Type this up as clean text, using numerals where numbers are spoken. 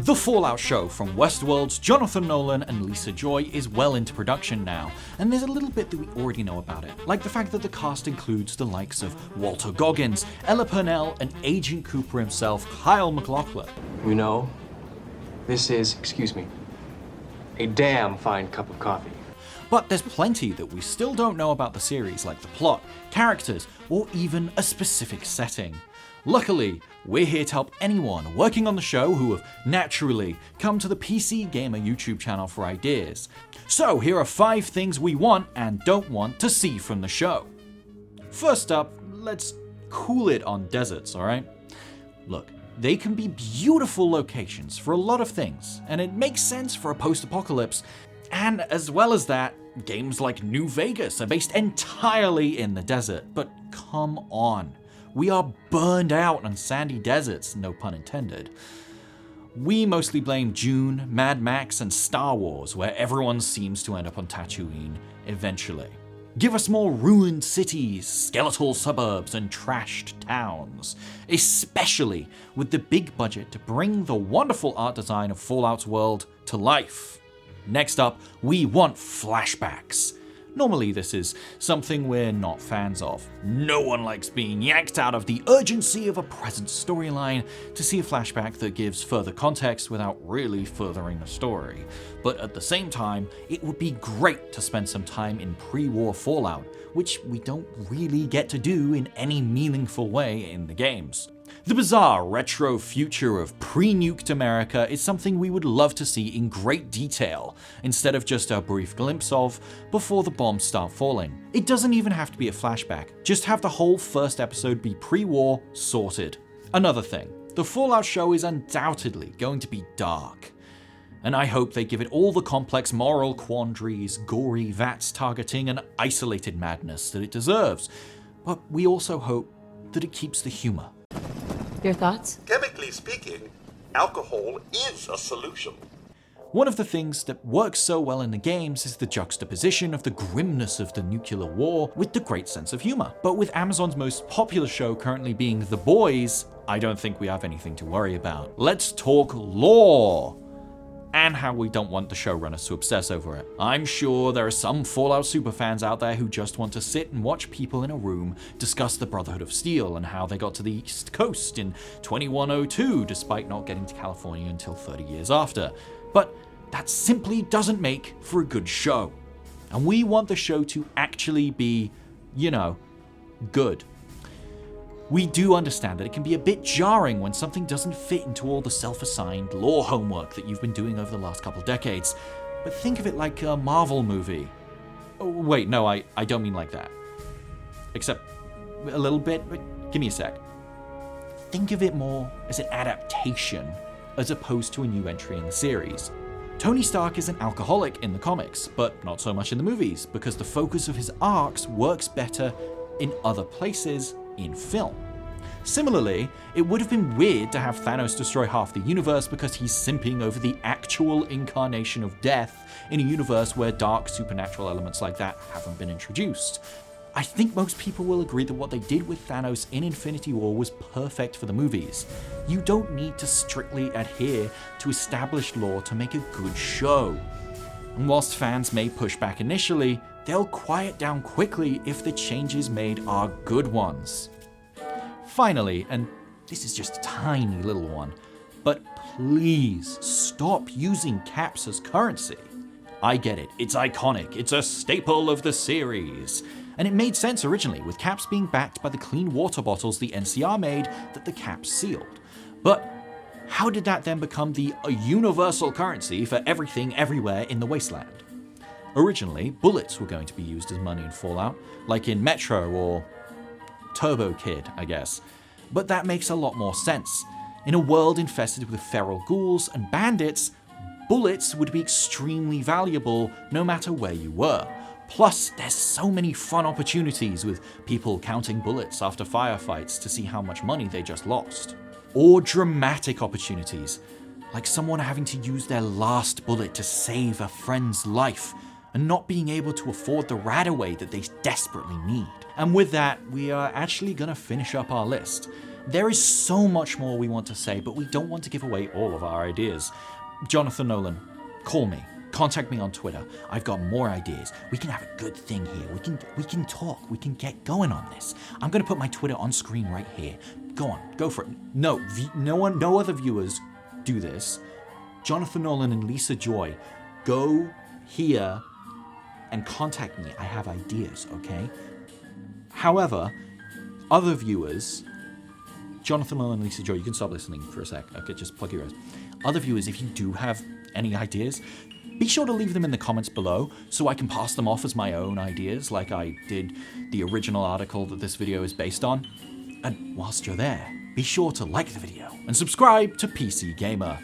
The Fallout show from Westworld's Jonathan Nolan and Lisa Joy is well into production now, and there's a little bit that we already know about it, like the fact that the cast includes the likes of Walter Goggins, Ella Purnell, and Agent Cooper himself, Kyle MacLachlan. You know, this is, excuse me, a damn fine cup of coffee. But there's plenty that we still don't know about the series, like the plot, characters, or even a specific setting. Luckily, we're here to help anyone working on the show who have naturally come to the PC Gamer YouTube channel for ideas. So here are 5 things we want and don't want to see from the show. First up, let's cool it on deserts, alright? Look, they can be beautiful locations for a lot of things, and it makes sense for a post-apocalypse. And as well as that, games like New Vegas are based entirely in the desert. But come on. We are burned out on sandy deserts, no pun intended. We mostly blame Dune, Mad Max, and Star Wars, where everyone seems to end up on Tatooine eventually. Give us more ruined cities, skeletal suburbs, and trashed towns, especially with the big budget to bring the wonderful art design of Fallout's world to life. Next up, we want flashbacks. Normally this is something we're not fans of. No one likes being yanked out of the urgency of a present storyline to see a flashback that gives further context without really furthering the story. But at the same time, it would be great to spend some time in pre-war Fallout, which we don't really get to do in any meaningful way in the games. The bizarre retro future of pre-nuked America is something we would love to see in great detail, instead of just a brief glimpse of before the bombs start falling. It doesn't even have to be a flashback, just have the whole first episode be pre-war sorted. Another thing, the Fallout show is undoubtedly going to be dark, and I hope they give it all the complex moral quandaries, gory VATS targeting, and isolated madness that it deserves. But we also hope that it keeps the humor. Your thoughts? Chemically speaking, alcohol is a solution. One of the things that works so well in the games is the juxtaposition of the grimness of the nuclear war with the great sense of humor. But with Amazon's most popular show currently being The Boys, I don't think we have anything to worry about. Let's talk lore! And how we don't want the showrunners to obsess over it. I'm sure there are some Fallout superfans out there who just want to sit and watch people in a room discuss the Brotherhood of Steel and how they got to the East Coast in 2102 despite not getting to California until 30 years after. But that simply doesn't make for a good show. And we want the show to actually be, good. We do understand that it can be a bit jarring when something doesn't fit into all the self-assigned lore homework that you've been doing over the last couple decades, but think of it like a Marvel movie. Oh, wait, no, I don't mean like that. Except a little bit, but give me a sec. Think of it more as an adaptation as opposed to a new entry in the series. Tony Stark is an alcoholic in the comics, but not so much in the movies, because the focus of his arcs works better in other places in film. Similarly, it would have been weird to have Thanos destroy half the universe because he's simping over the actual incarnation of death in a universe where dark supernatural elements like that haven't been introduced. I think most people will agree that what they did with Thanos in Infinity War was perfect for the movies. You don't need to strictly adhere to established lore to make a good show. And whilst fans may push back initially, they'll quiet down quickly if the changes made are good ones. Finally, and this is just a tiny little one, but please stop using caps as currency. I get it, it's iconic, it's a staple of the series. And it made sense originally, with caps being backed by the clean water bottles the NCR made that the caps sealed. But how did that then become the universal currency for everything everywhere in the wasteland? Originally, bullets were going to be used as money in Fallout, like in Metro or Turbo Kid, I guess. But that makes a lot more sense. In a world infested with feral ghouls and bandits, bullets would be extremely valuable no matter where you were. Plus, there's so many fun opportunities with people counting bullets after firefights to see how much money they just lost. Or dramatic opportunities, like someone having to use their last bullet to save a friend's life and not being able to afford the RadAway that they desperately need. And with that, we are actually gonna finish up our list. There is so much more we want to say, but we don't want to give away all of our ideas. Jonathan Nolan, call me. Contact me on Twitter. I've got more ideas. We can have a good thing here. We can talk. We can get going on this. I'm gonna put my Twitter on screen right here. Go on, go for it. No other viewers do this. Jonathan Nolan and Lisa Joy, go here and contact me. I have ideas, okay? However, other viewers, Jonathan Nolan and Lisa Joy, you can stop listening for a sec. Okay, just plug your ears. Other viewers, if you do have any ideas, be sure to leave them in the comments below so I can pass them off as my own ideas like I did the original article that this video is based on. And whilst you're there, be sure to like the video and subscribe to PC Gamer.